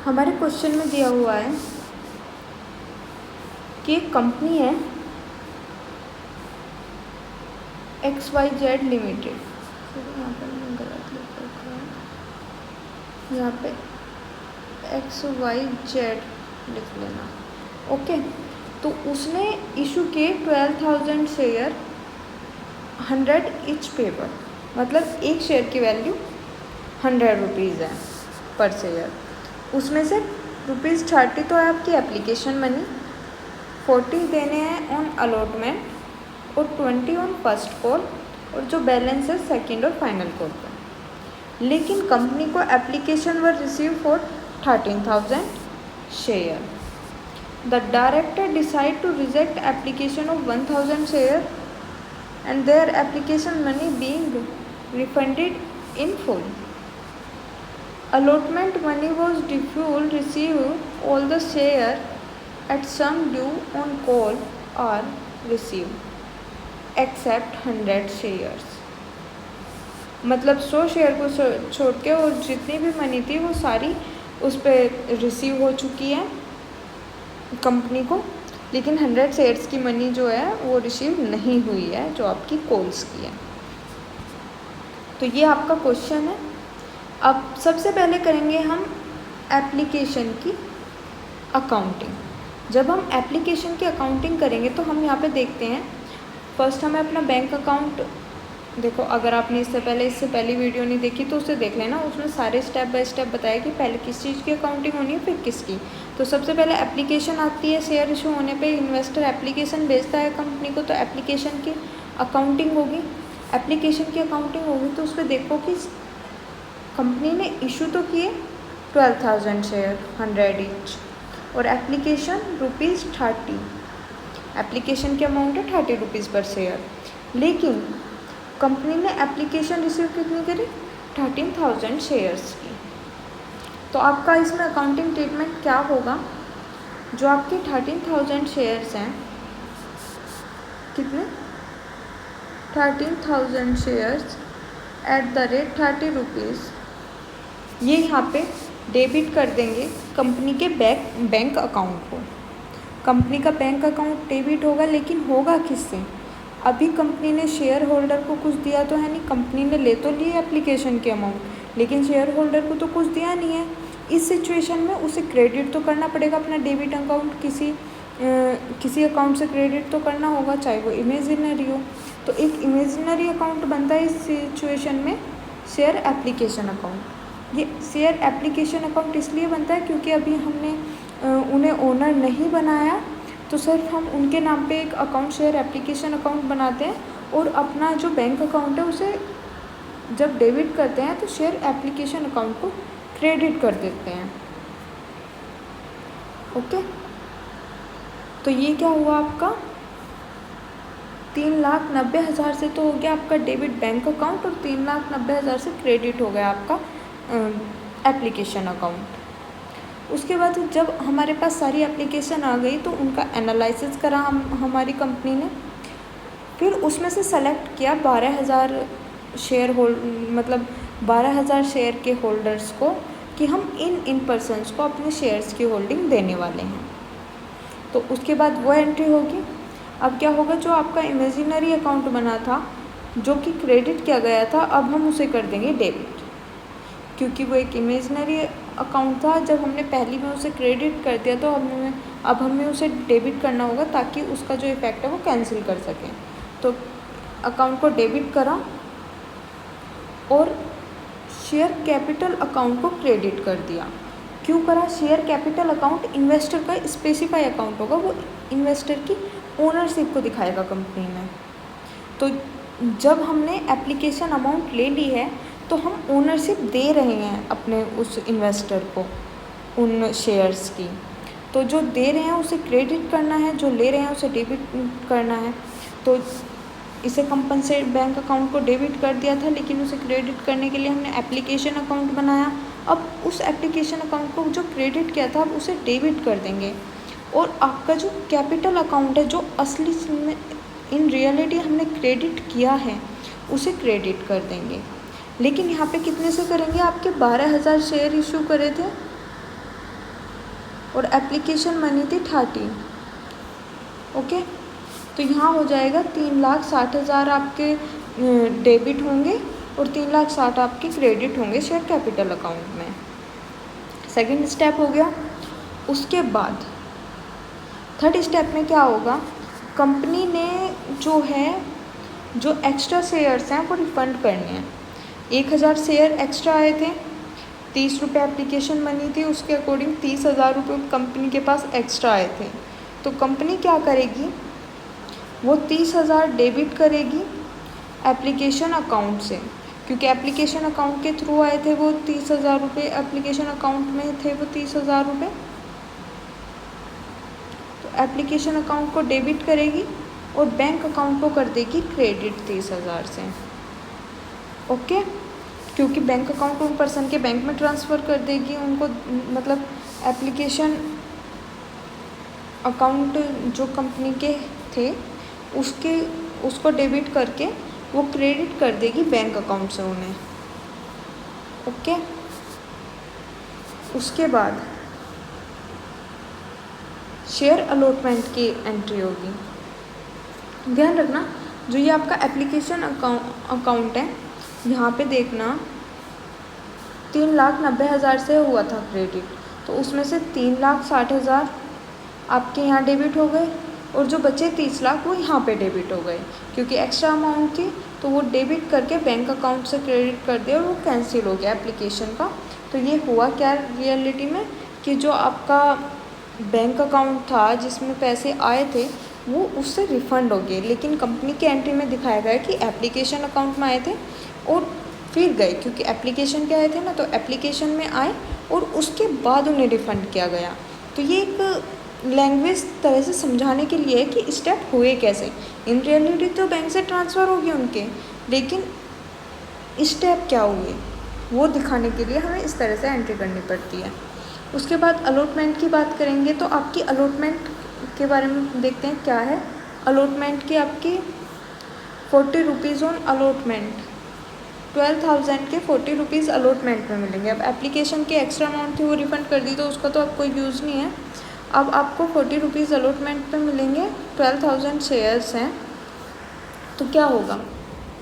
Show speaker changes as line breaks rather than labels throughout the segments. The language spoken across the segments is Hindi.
हमारे क्वेश्चन में दिया हुआ है कि एक कंपनी है XYZ लिमिटेड। यहाँ पर मैं गलत लिख रखा है, यहाँ पे XYZ लिख लेना। ओके, तो उसने इशू किए 12,000 शेयर 100 ईच पेपर, मतलब एक शेयर की वैल्यू 100 रुपीज़ है पर शेयर। उसमें से ₹30 तो है आपकी एप्लीकेशन मनी, 40 देने हैं ऑन अलॉटमेंट और 20 ऑन फर्स्ट कॉल, और जो बैलेंस है सेकंड और फाइनल कॉल पर। लेकिन कंपनी को application were receive for 13,000 share. The director decide to reject application of 1,000 share and their application money being refunded in full. Allotment money was default receive all the share at sum due on call are received except 100 shares. मतलब 100 शेयर को छोड़ के और जितनी भी मनी थी वो सारी उस पर रिसीव हो चुकी है कंपनी को, लेकिन 100 शेयर्स की मनी जो है वो रिसीव नहीं हुई है जो आपकी कॉल्स की है। तो ये आपका क्वेश्चन है। अब सबसे पहले करेंगे हम एप्लीकेशन की अकाउंटिंग। जब हम एप्लीकेशन की अकाउंटिंग करेंगे तो हम यहाँ पे देखते हैं, फर्स्ट हमें अपना बैंक अकाउंट, देखो अगर आपने इससे पहली वीडियो नहीं देखी तो उसे देख लेना, उसमें सारे स्टेप बाय स्टेप बताया कि पहले किस चीज़ की अकाउंटिंग होनी है फिर किसकी। तो सबसे पहले एप्लीकेशन आती है, शेयर इशू होने पे इन्वेस्टर एप्लीकेशन भेजता है कंपनी को, तो एप्लीकेशन की अकाउंटिंग होगी। एप्लीकेशन की अकाउंटिंग होगी तो उस पर देखो कि कंपनी ने इशू तो किए 12,000 शेयर 100 ईच, और एप्लीकेशन ₹30, एप्लीकेशन की अमाउंट है 30 रुपीज़ पर शेयर, लेकिन कंपनी ने एप्लीकेशन रिसीव कितनी करी 13,000 शेयर्स की। तो आपका इसमें अकाउंटिंग ट्रीटमेंट क्या होगा, जो आपके 13,000 शेयर्स हैं, कितने 13,000 shares at the rate 30 rupees, ये यहाँ पे डेबिट कर देंगे कंपनी के बैंक अकाउंट को। कंपनी का बैंक अकाउंट डेबिट होगा, लेकिन होगा किससे, अभी कंपनी ने शेयर होल्डर को कुछ दिया तो है नहीं, कंपनी ने ले तो ली एप्लीकेशन के अमाउंट, लेकिन शेयर होल्डर को तो कुछ दिया नहीं है। इस सिचुएशन में उसे क्रेडिट तो करना पड़ेगा, अपना डेबिट अकाउंट किसी अकाउंट से क्रेडिट तो करना होगा, चाहे वो इमेजिनरी हो। तो एक इमेजिनरी अकाउंट बनता है इस सिचुएशन में, शेयर एप्लीकेशन अकाउंट। ये शेयर एप्लीकेशन अकाउंट इसलिए बनता है क्योंकि अभी हमने उन्हें ओनर नहीं बनाया, तो सिर्फ हम उनके नाम पे एक अकाउंट शेयर एप्लीकेशन अकाउंट बनाते हैं, और अपना जो बैंक अकाउंट है उसे जब डेबिट करते हैं तो शेयर एप्लीकेशन अकाउंट को क्रेडिट कर देते हैं। ओके, तो ये क्या हुआ आपका 3,90,000 से तो हो गया आपका डेबिट बैंक अकाउंट, और 3,90,000 से क्रेडिट हो गया आपका एप्लीकेशन अकाउंट। उसके बाद जब हमारे पास सारी एप्लीकेशन आ गई तो उनका एनालिसिस करा हमारी कंपनी ने, फिर उसमें से सेलेक्ट किया 12,000 मतलब 12,000 शेयर के होल्डर्स को कि हम इन पर्सन्स को अपने शेयर्स की होल्डिंग देने वाले हैं। तो उसके बाद वो एंट्री होगी। अब क्या होगा, जो आपका इमेजिनरी अकाउंट बना था जो कि क्रेडिट किया गया था, अब हम उसे कर देंगे डेबिट, क्योंकि वो एक इमेजिनरी अकाउंट था। जब हमने पहली में उसे क्रेडिट कर दिया तो अब हमें उसे डेबिट करना होगा ताकि उसका जो इफ़ेक्ट है वो कैंसिल कर सकें। तो अकाउंट को डेबिट करा और शेयर कैपिटल अकाउंट को क्रेडिट कर दिया। क्यों करा, शेयर कैपिटल अकाउंट इन्वेस्टर का स्पेसिफाई अकाउंट होगा, वो इन्वेस्टर की ओनरशिप को दिखाएगा कंपनी में। तो जब हमने एप्लीकेशन अमाउंट ले ली है तो हम ओनरशिप दे रहे हैं अपने उस इन्वेस्टर को उन शेयर्स की, तो जो दे रहे हैं उसे क्रेडिट करना है, जो ले रहे हैं उसे डेबिट करना है। तो इसे कंपनसेट बैंक अकाउंट को डेबिट कर दिया था, लेकिन उसे क्रेडिट करने के लिए हमने एप्लीकेशन अकाउंट बनाया। अब उस एप्लीकेशन अकाउंट को जो क्रेडिट किया था अब उसे डेबिट कर देंगे, और आपका जो कैपिटल अकाउंट है जो असली में इन रियलिटी हमने क्रेडिट किया है उसे क्रेडिट कर देंगे। लेकिन यहाँ पे कितने से करेंगे, आपके 12,000 शेयर इशू करे थे और एप्लीकेशन मनी थी 30। ओके, तो यहाँ हो जाएगा 3,60,000 आपके डेबिट होंगे और 3,60,000 आपके क्रेडिट होंगे शेयर कैपिटल अकाउंट में। सेकंड स्टेप हो गया। उसके बाद थर्ड स्टेप में क्या होगा, कंपनी ने जो एक्स्ट्रा शेयर्स हैं वो रिफ़ंड करने हैं। 1,000 शेयर एक्स्ट्रा आए थे, 30 रुपये एप्लीकेशन मनी थी, उसके अकॉर्डिंग 30,000 रुपये कंपनी के पास एक्स्ट्रा आए थे। तो कंपनी क्या करेगी, वो 30,000 डेबिट करेगी एप्लीकेशन अकाउंट से, क्योंकि एप्लीकेशन अकाउंट के थ्रू आए थे वो 30,000 रुपये, एप्लीकेशन अकाउंट में थे वो 30,000 रुपये। तो एप्लीकेशन अकाउंट को डेबिट करेगी और बैंक अकाउंट को कर देगी क्रेडिट 30,000 से। ओके, क्योंकि बैंक अकाउंट उन पर्सन के बैंक में ट्रांसफ़र कर देगी उनको, मतलब एप्लीकेशन अकाउंट जो कंपनी के थे उसको डेबिट करके वो क्रेडिट कर देगी बैंक अकाउंट से उन्हें। ओके, उसके बाद शेयर अलॉटमेंट की एंट्री होगी। ध्यान रखना, जो ये आपका एप्लीकेशन अकाउंट है, यहाँ पे देखना 3,90,000 से हुआ था क्रेडिट, तो उसमें से 3,60,000 आपके यहाँ डेबिट हो गए और जो बचे 30 लाख वो यहाँ पे डेबिट हो गए, क्योंकि एक्स्ट्रा अमाउंट थी तो वो डेबिट करके बैंक अकाउंट से क्रेडिट कर दिया और वो कैंसिल हो गया एप्लीकेशन का। तो ये हुआ क्या रियलिटी में कि जो आपका बैंक अकाउंट था जिसमें पैसे आए थे वो उससे रिफ़ंड हो गए, लेकिन कंपनी के एंट्री में दिखाया गया कि एप्लीकेशन अकाउंट में आए थे और फिर गए, क्योंकि एप्लीकेशन के आए थे ना, तो एप्लीकेशन में आए और उसके बाद उन्हें रिफ़ंड किया गया। तो ये एक लैंग्वेज तरह से समझाने के लिए है कि स्टेप हुए कैसे। इन रियलिटी तो बैंक से ट्रांसफ़र हो गए उनके, लेकिन स्टेप क्या हुए वो दिखाने के लिए हमें इस तरह से एंट्री करनी पड़ती है। उसके बाद अलॉटमेंट की बात करेंगे, तो आपकी अलॉटमेंट के बारे में देखते हैं क्या है। अलॉटमेंट की आपकी 40 रुपीज़ ऑन अलॉटमेंट, 12,000 के 40 रुपीज़ अलॉटमेंट में मिलेंगे। अब एप्लीकेशन की एक्स्ट्रा अमाउंट थी वो रिफ़ंड कर दी, तो उसका तो अब कोई यूज़ नहीं है। अब आपको 40 रुपीज़ अलॉटमेंट पे मिलेंगे, 12,000 शेयर्स हैं। तो क्या होगा,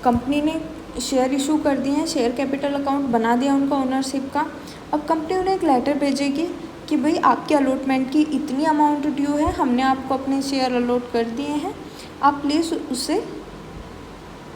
कंपनी ने शेयर इशू कर दिए हैं, शेयर कैपिटल अकाउंट बना दिया उनका ओनरशिप का। अब कंपनी उन्हें एक लेटर भेजेगी कि भाई आपके अलॉटमेंट की इतनी अमाउंट ड्यू है, हमने आपको अपने शेयर अलॉट कर दिए हैं, आप प्लीज़ उसे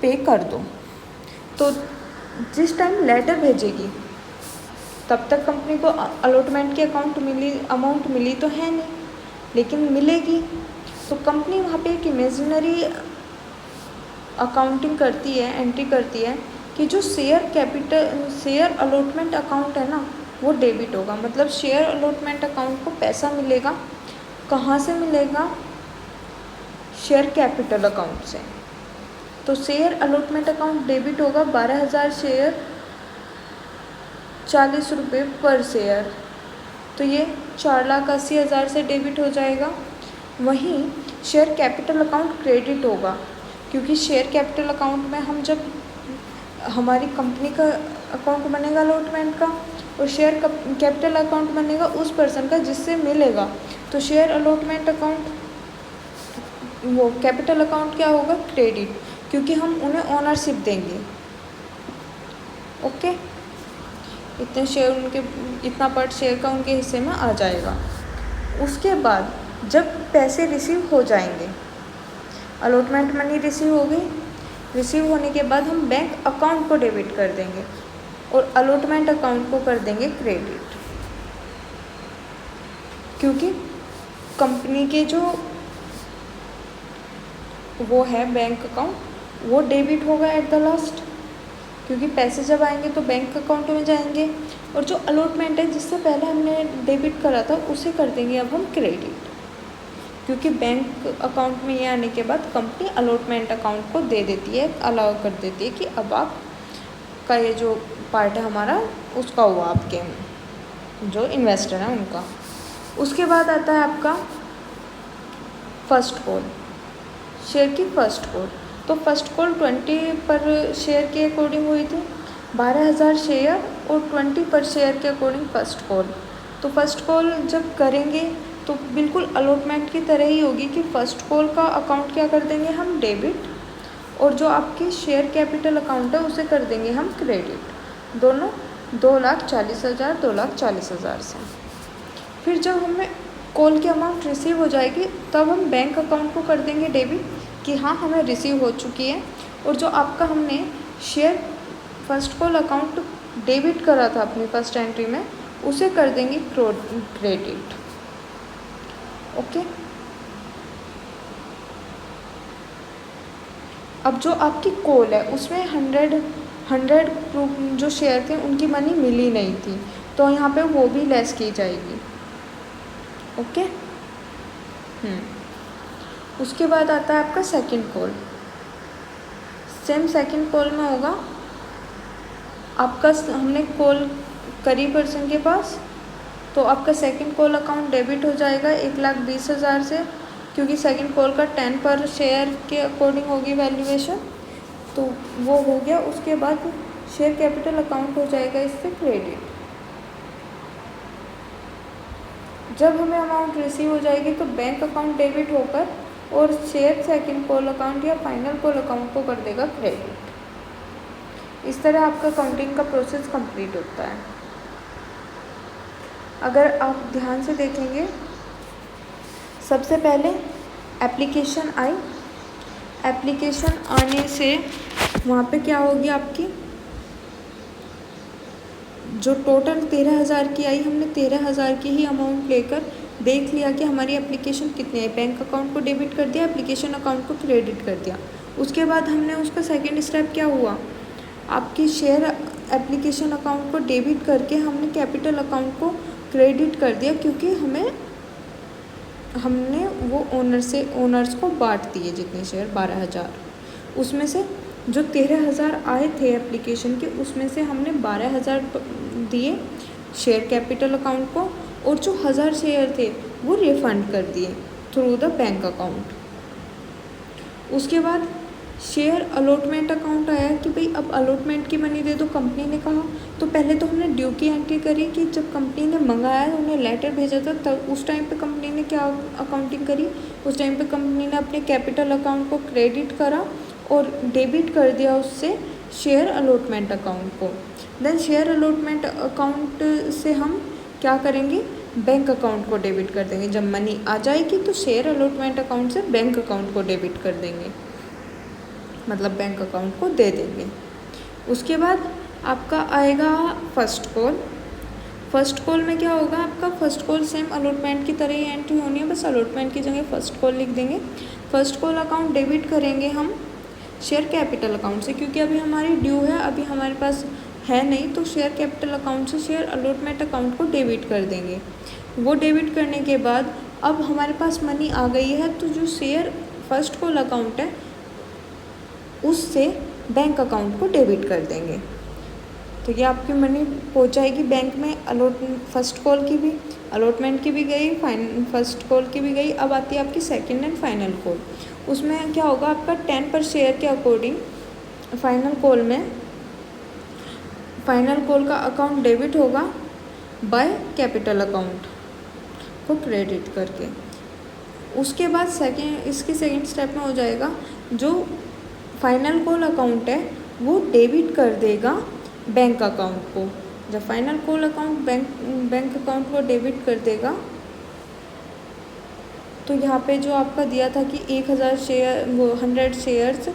पे कर दो। तो जिस टाइम लेटर भेजेगी तब तक कंपनी को अलॉटमेंट की अमाउंट मिली तो है नहीं, लेकिन मिलेगी। तो कंपनी वहाँ पे एक इमेजिनरी अकाउंटिंग करती है, एंट्री करती है कि जो शेयर अलॉटमेंट अकाउंट है ना वो डेबिट होगा। मतलब शेयर अलॉटमेंट अकाउंट को पैसा मिलेगा, कहाँ से मिलेगा, शेयर कैपिटल अकाउंट से। तो शेयर अलॉटमेंट अकाउंट डेबिट होगा 12,000 शेयर, 40 रुपये पर शेयर, तो ये 4,80,000 से डेबिट हो जाएगा। वहीं शेयर कैपिटल अकाउंट क्रेडिट होगा, क्योंकि शेयर कैपिटल अकाउंट में हम जब हमारी कंपनी का अकाउंट बनेगा अलॉटमेंट का और शेयर कैपिटल अकाउंट बनेगा उस पर्सन का जिससे मिलेगा, तो शेयर अलॉटमेंट अकाउंट वो कैपिटल अकाउंट क्या होगा, क्रेडिट, क्योंकि हम उन्हें ओनरशिप देंगे। ओके, इतने शेयर उनके, इतना पार्ट शेयर का उनके हिस्से में आ जाएगा। उसके बाद जब पैसे रिसीव हो जाएंगे, अलॉटमेंट मनी रिसीव हो गई, रिसीव होने के बाद हम बैंक अकाउंट को डेबिट कर देंगे और अलॉटमेंट अकाउंट को कर देंगे क्रेडिट, क्योंकि कंपनी के जो वो है बैंक अकाउंट वो डेबिट होगा एट द लास्ट, क्योंकि पैसे जब आएंगे तो बैंक अकाउंट में जाएंगे, और जो अलॉटमेंट है जिससे पहले हमने डेबिट करा था उसे कर देंगे अब हम क्रेडिट, क्योंकि बैंक अकाउंट में ये आने के बाद कंपनी अलॉटमेंट अकाउंट को दे देती है, अलाउ कर देती है कि अब आप का ये जो पार्ट है हमारा उसका हुआ आपके जो इन्वेस्टर हैं उनका। उसके बाद आता है आपका फर्स्ट कॉल, शेयर की फर्स्ट कॉल। तो फर्स्ट कॉल 20 पर शेयर के अकॉर्डिंग हुई थी, 12,000 शेयर और 20 पर शेयर के अकॉर्डिंग फर्स्ट कॉल। तो फर्स्ट कॉल जब करेंगे तो बिल्कुल अलॉटमेंट की तरह ही होगी कि फ़र्स्ट कॉल का अकाउंट क्या कर देंगे हम डेबिट, और जो आपकी शेयर कैपिटल अकाउंट है उसे कर देंगे हम क्रेडिट, दोनों 2,40,000 2,40,000 से। फिर जब हमें कॉल की अमाउंट रिसीव हो जाएगी तब हम बैंक अकाउंट को कर देंगे डेबिट कि हाँ हमें रिसीव हो चुकी है, और जो आपका हमने share first call account debit करा था अपनी फर्स्ट एंट्री में उसे कर देंगे क्रेडिट। ओके, अब जो आपकी कॉल है उसमें 100 जो शेयर थे उनकी मनी मिली नहीं थी, तो यहाँ पे वो भी लेस की जाएगी। ओके, उसके बाद आता है आपका second call. Same second call में होगा आपका, हमने कॉल करी पर्सन के पास, तो आपका सेकंड कॉल अकाउंट डेबिट हो जाएगा 1,20,000 से, क्योंकि सेकंड कॉल का 10 पर शेयर के अकॉर्डिंग होगी वैल्यूएशन, तो वो हो गया। उसके बाद शेयर कैपिटल अकाउंट हो जाएगा इससे क्रेडिट। जब हमें अमाउंट रिसीव हो जाएगी तो बैंक अकाउंट डेबिट होकर और शेयर सेकंड कॉल अकाउंट या फाइनल कॉल अकाउंट को कर देगा क्रेडिट। इस तरह आपका काउंटिंग का प्रोसेस कंप्लीट होता है। अगर आप ध्यान से देखेंगे, सबसे पहले एप्लीकेशन आई, एप्लीकेशन आने से वहाँ पे क्या होगी आपकी जो टोटल 13,000 की आई, हमने 13,000 की ही अमाउंट लेकर देख लिया कि हमारी एप्लीकेशन कितनी है, बैंक अकाउंट को डेबिट कर दिया, एप्लीकेशन अकाउंट को क्रेडिट कर दिया। उसके बाद हमने उसका सेकंड स्टेप क्या हुआ, आपकी शेयर एप्लीकेशन अकाउंट को डेबिट करके हमने कैपिटल अकाउंट को क्रेडिट कर दिया, क्योंकि हमने वो ओनर्स को बांट दिए जितने शेयर 12,000, उसमें से जो 13,000 आए थे एप्लीकेशन के उसमें से हमने 12,000 दिए शेयर कैपिटल अकाउंट को, और जो 1,000 शेयर थे वो रिफ़ंड कर दिए थ्रू द बैंक अकाउंट। उसके बाद शेयर अलॉटमेंट अकाउंट आया कि भाई अब अलॉटमेंट की मनी दे दो, कंपनी ने कहा। तो पहले तो हमने ड्यू की एंट्री करी कि जब कंपनी ने मंगाया, उन्हें लेटर भेजा था, तब उस टाइम पे कंपनी ने क्या अकाउंटिंग करी, उस टाइम पे कंपनी ने अपने कैपिटल अकाउंट को क्रेडिट करा और डेबिट कर दिया उससे शेयर अलॉटमेंट अकाउंट को। देन शेयर अलॉटमेंट अकाउंट से हम क्या करेंगे, बैंक अकाउंट को डेबिट कर देंगे। जब मनी आ जाएगी तो शेयर अलॉटमेंट अकाउंट से बैंक अकाउंट को डेबिट कर देंगे, मतलब बैंक अकाउंट को दे देंगे। उसके बाद आपका आएगा फर्स्ट कॉल। फर्स्ट कॉल में क्या होगा, आपका फर्स्ट कॉल सेम अलॉटमेंट की तरह ही एंट्री होनी है, बस अलॉटमेंट की जगह फर्स्ट कॉल लिख देंगे। फर्स्ट कॉल अकाउंट डेबिट करेंगे हम शेयर कैपिटल अकाउंट से, क्योंकि अभी हमारी ड्यू है, अभी हमारे पास है नहीं, तो शेयर कैपिटल अकाउंट से शेयर अलॉटमेंट अकाउंट को डेबिट कर देंगे। वो डेबिट करने के बाद अब हमारे पास मनी आ गई है, तो जो शेयर फर्स्ट कॉल अकाउंट है उससे बैंक अकाउंट को डेबिट कर देंगे। तो ये आपकी मनी पहुंच जाएगी बैंक में। फर्स्ट कॉल की भी, अलॉटमेंट की भी गई, फर्स्ट कॉल की भी गई। अब आती है आपकी सेकंड एंड फाइनल कॉल। उसमें क्या होगा, आपका 10 पर शेयर के अकॉर्डिंग फाइनल कॉल में फाइनल कॉल का अकाउंट डेबिट होगा बाय कैपिटल अकाउंट को क्रेडिट करके। उसके बाद इसके सेकंड स्टेप में हो जाएगा, जो फाइनल कॉल अकाउंट है वो डेबिट कर देगा बैंक अकाउंट को। जब final call account bank account को डेबिट कर देगा, तो यहाँ पे जो आपका दिया था कि 1,000 शेयर, वो 100 शेयर्स